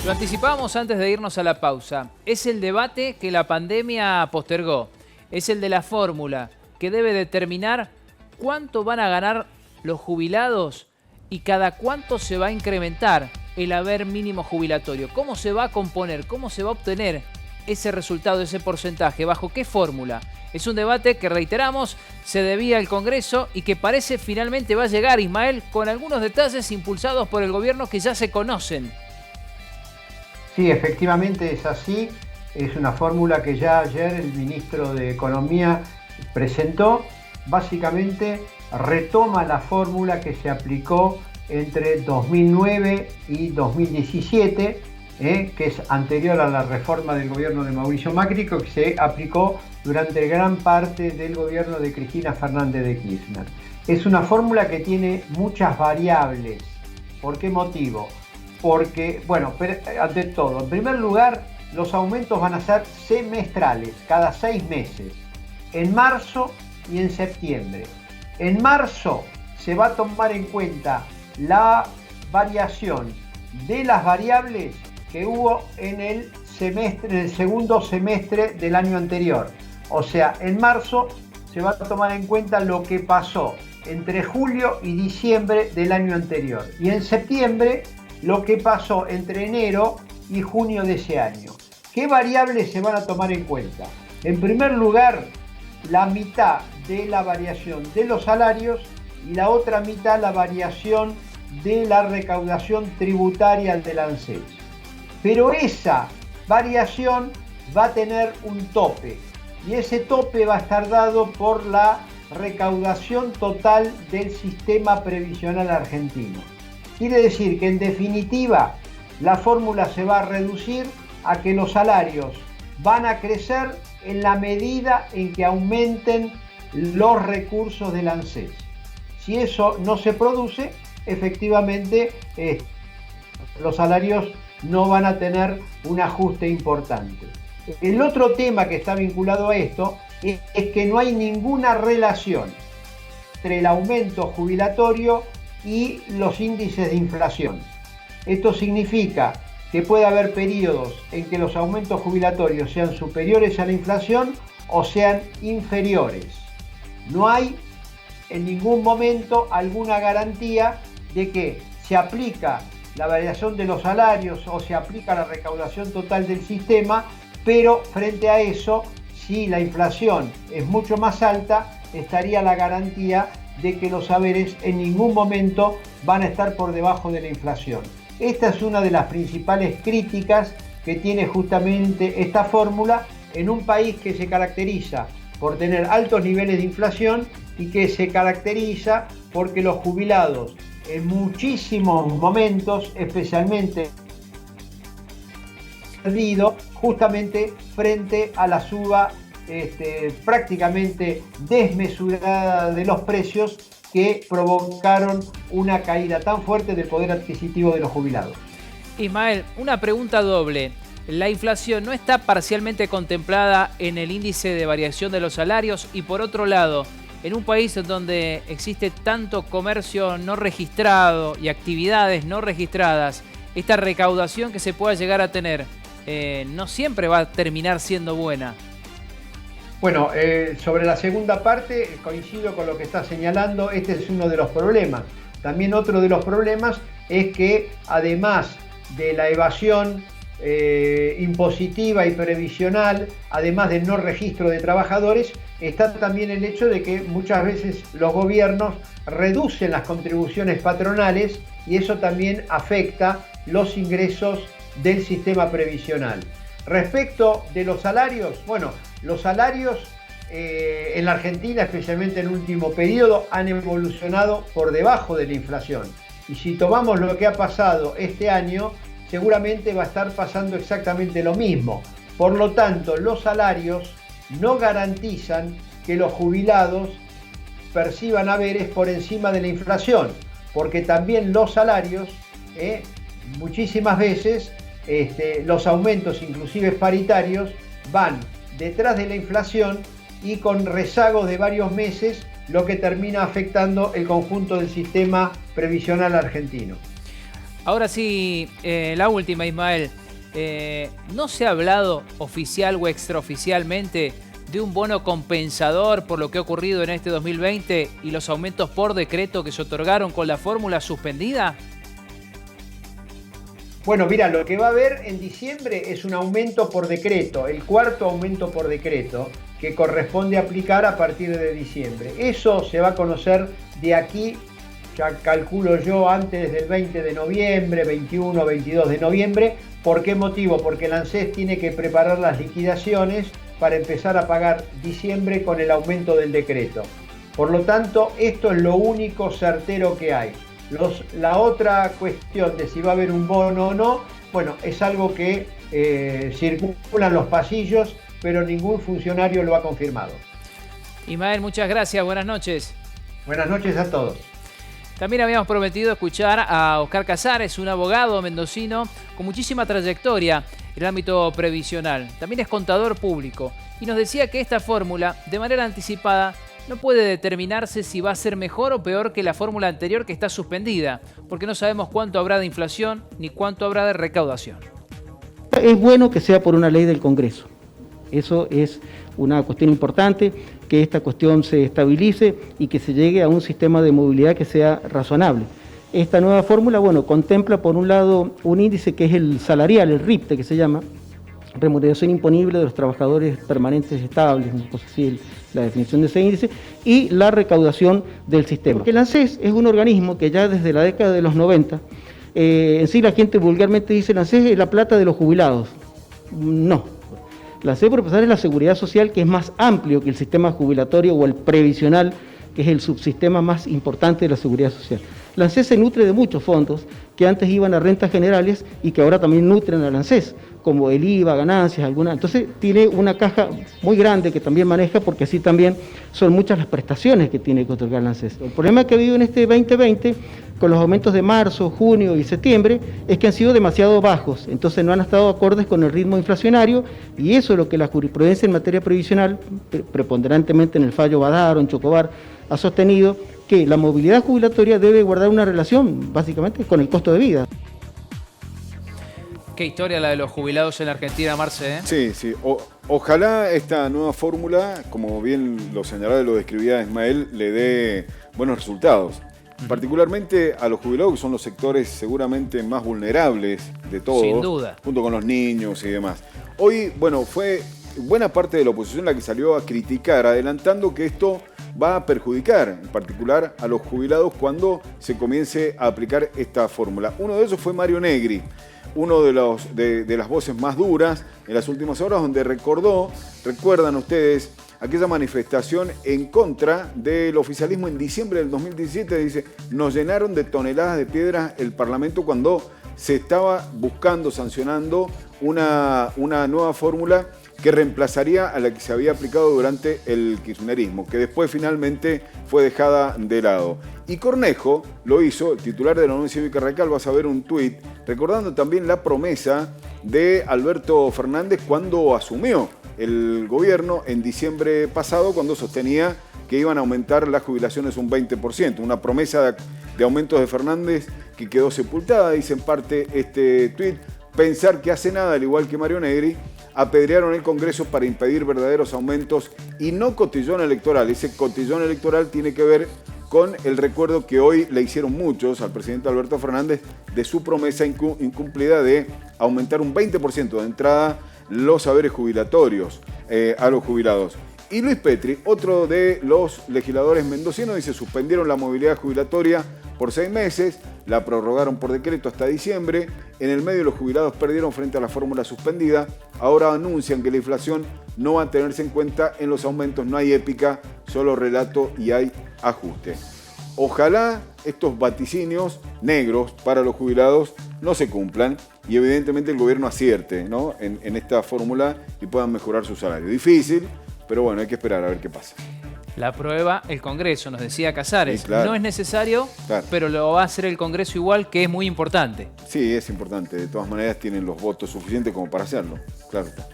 Lo anticipábamos antes de irnos a la pausa. Es el debate que la pandemia postergó. Es el de la fórmula que debe determinar cuánto van a ganar los jubilados y cada cuánto se va a incrementar el haber mínimo jubilatorio. ¿Cómo se va a componer? ¿Cómo se va a obtener ese resultado, ese porcentaje? ¿Bajo qué fórmula? Es un debate que, reiteramos, se debía al Congreso y que parece finalmente va a llegar, Ismael, con algunos detalles impulsados por el gobierno que ya se conocen. Sí, efectivamente es así. Es una fórmula que ya ayer el ministro de Economía presentó. Básicamente retoma la fórmula que se aplicó entre 2009 y 2017, que es anterior a la reforma del gobierno de Mauricio Macri, que se aplicó durante gran parte del gobierno de Cristina Fernández de Kirchner. Es una fórmula que tiene muchas variables. ¿Por qué motivo? Porque, bueno, ante todo, en primer lugar, los aumentos van a ser semestrales, cada 6 meses, en marzo y en septiembre. En marzo se va a tomar en cuenta la variación de las variables que hubo en el segundo semestre del año anterior. O sea, en marzo se va a tomar en cuenta lo que pasó entre julio y diciembre del año anterior. Y en septiembre, lo que pasó entre enero y junio de ese año. ¿Qué variables se van a tomar en cuenta? En primer lugar, la mitad de la variación de los salarios y la otra mitad la variación de la recaudación tributaria del ANSES. Pero esa variación va a tener un tope y ese tope va a estar dado por la recaudación total del sistema previsional argentino. Quiere decir que en definitiva la fórmula se va a reducir a que los salarios van a crecer en la medida en que aumenten los recursos del ANSES. Si eso no se produce, efectivamente los salarios no van a tener un ajuste importante. El otro tema que está vinculado a esto es que no hay ninguna relación entre el aumento jubilatorio y los índices de inflación. Esto significa que puede haber periodos en que los aumentos jubilatorios sean superiores a la inflación o sean inferiores. No hay en ningún momento alguna garantía de que se aplica la variación de los salarios o se aplica la recaudación total del sistema, pero frente a eso, si la inflación es mucho más alta, estaría la garantía de que los haberes en ningún momento van a estar por debajo de la inflación. Esta es una de las principales críticas que tiene justamente esta fórmula en un país que se caracteriza por tener altos niveles de inflación y que se caracteriza porque los jubilados en muchísimos momentos, especialmente perdido justamente frente a la suba prácticamente desmesurada de los precios que provocaron una caída tan fuerte del poder adquisitivo de los jubilados. Ismael, una pregunta doble. ¿La inflación no está parcialmente contemplada en el índice de variación de los salarios? Y por otro lado, en un país donde existe tanto comercio no registrado y actividades no registradas, esta recaudación que se pueda llegar a tener no siempre va a terminar siendo buena. Bueno, sobre la segunda parte coincido con lo que está señalando. Este es uno de los problemas. También otro de los problemas es que además de la evasión impositiva y previsional, además del no registro de trabajadores, está también el hecho de que muchas veces los gobiernos reducen las contribuciones patronales y eso también afecta los ingresos del sistema previsional. Respecto de los salarios, bueno, los salarios en la Argentina, especialmente en el último periodo, han evolucionado por debajo de la inflación. Y si tomamos lo que ha pasado este año, seguramente va a estar pasando exactamente lo mismo. Por lo tanto, los salarios no garantizan que los jubilados perciban haberes por encima de la inflación, porque también los salarios, muchísimas veces, los aumentos, inclusive paritarios, van detrás de la inflación y con rezagos de varios meses, lo que termina afectando el conjunto del sistema previsional argentino. Ahora sí, la última, Ismael. ¿No se ha hablado oficial o extraoficialmente de un bono compensador por lo que ha ocurrido en este 2020 y los aumentos por decreto que se otorgaron con la fórmula suspendida? Bueno, mira, lo que va a haber en diciembre es un aumento por decreto, el cuarto aumento por decreto que corresponde aplicar a partir de diciembre. Eso se va a conocer de aquí, ya calculo yo, antes del 20 de noviembre, 21, 22 de noviembre. ¿Por qué motivo? Porque el ANSES tiene que preparar las liquidaciones para empezar a pagar diciembre con el aumento del decreto. Por lo tanto, esto es lo único certero que hay. La otra cuestión de si va a haber un bono o no, bueno, es algo que circula en los pasillos, pero ningún funcionario lo ha confirmado. Ismael, muchas gracias, buenas noches. Buenas noches a todos. También habíamos prometido escuchar a Oscar Casares, un abogado mendocino con muchísima trayectoria en el ámbito previsional. También es contador público y nos decía que esta fórmula, de manera anticipada, no puede determinarse si va a ser mejor o peor que la fórmula anterior que está suspendida, porque no sabemos cuánto habrá de inflación ni cuánto habrá de recaudación. Es bueno que sea por una ley del Congreso. Eso es una cuestión importante, que esta cuestión se estabilice y que se llegue a un sistema de movilidad que sea razonable. Esta nueva fórmula, bueno, contempla por un lado un índice que es el salarial, el RIPTE que se llama, remuneración imponible de los trabajadores permanentes estables, una cosa así, la definición de ese índice, y la recaudación del sistema. Porque el ANSES es un organismo que ya desde la década de los 90, en sí la gente vulgarmente dice el ANSES es la plata de los jubilados. No. La ANSES, por empezar, es la seguridad social, que es más amplio que el sistema jubilatorio o el previsional, que es el subsistema más importante de la seguridad social. La ANSES se nutre de muchos fondos que antes iban a rentas generales y que ahora también nutren a la ANSES, como el IVA, ganancias, algunas. Entonces tiene una caja muy grande que también maneja, porque así también son muchas las prestaciones que tiene que otorgar la ANSES. El problema que ha habido en este 2020, con los aumentos de marzo, junio y septiembre, es que han sido demasiado bajos, entonces no han estado acordes con el ritmo inflacionario, y eso es lo que la jurisprudencia en materia previsional, preponderantemente en el fallo Badaro, en Chocobar, ha sostenido, que la movilidad jubilatoria debe guardar una relación, básicamente, con el costo de vida. Qué historia la de los jubilados en la Argentina, Marce, ¿eh? Sí, sí. Ojalá esta nueva fórmula, como bien lo señalaba y lo describía Ismael, le dé buenos resultados. Particularmente a los jubilados, que son los sectores seguramente más vulnerables de todos. Sin duda. Junto con los niños y demás. Hoy, bueno, fue buena parte de la oposición la que salió a criticar, adelantando que esto va a perjudicar, en particular, a los jubilados cuando se comience a aplicar esta fórmula. Uno de esos fue Mario Negri, uno de las voces más duras en las últimas horas, donde recuerdan ustedes, aquella manifestación en contra del oficialismo en diciembre del 2017, dice, nos llenaron de toneladas de piedras el Parlamento cuando se estaba buscando, sancionando una nueva fórmula que reemplazaría a la que se había aplicado durante el kirchnerismo, que después finalmente fue dejada de lado. Y Cornejo lo hizo, el titular de la Unión Cívica Radical, vas a ver un tuit, recordando también la promesa de Alberto Fernández cuando asumió el gobierno en diciembre pasado, cuando sostenía que iban a aumentar las jubilaciones un 20%, una promesa de aumentos de Fernández que quedó sepultada, dice en parte este tuit, pensar que hace nada, al igual que Mario Negri, apedrearon el Congreso para impedir verdaderos aumentos y no cotillón electoral. Ese cotillón electoral tiene que ver con el recuerdo que hoy le hicieron muchos al presidente Alberto Fernández de su promesa incumplida de aumentar un 20% de entrada los haberes jubilatorios a los jubilados. Y Luis Petri, otro de los legisladores mendocinos, dice, suspendieron la movilidad jubilatoria por 6 meses, la prorrogaron por decreto hasta diciembre, en el medio los jubilados perdieron frente a la fórmula suspendida, ahora anuncian que la inflación no va a tenerse en cuenta en los aumentos, no hay épica, solo relato y hay ajuste. Ojalá estos vaticinios negros para los jubilados no se cumplan y evidentemente el gobierno acierte, ¿no?, en esta fórmula y puedan mejorar su salario. Difícil, pero bueno, hay que esperar a ver qué pasa. La prueba el Congreso, nos decía Casares. Sí, claro. No es necesario, claro, pero lo va a hacer el Congreso igual, que es muy importante. Sí, es importante. De todas maneras tienen los votos suficientes como para hacerlo. Claro está.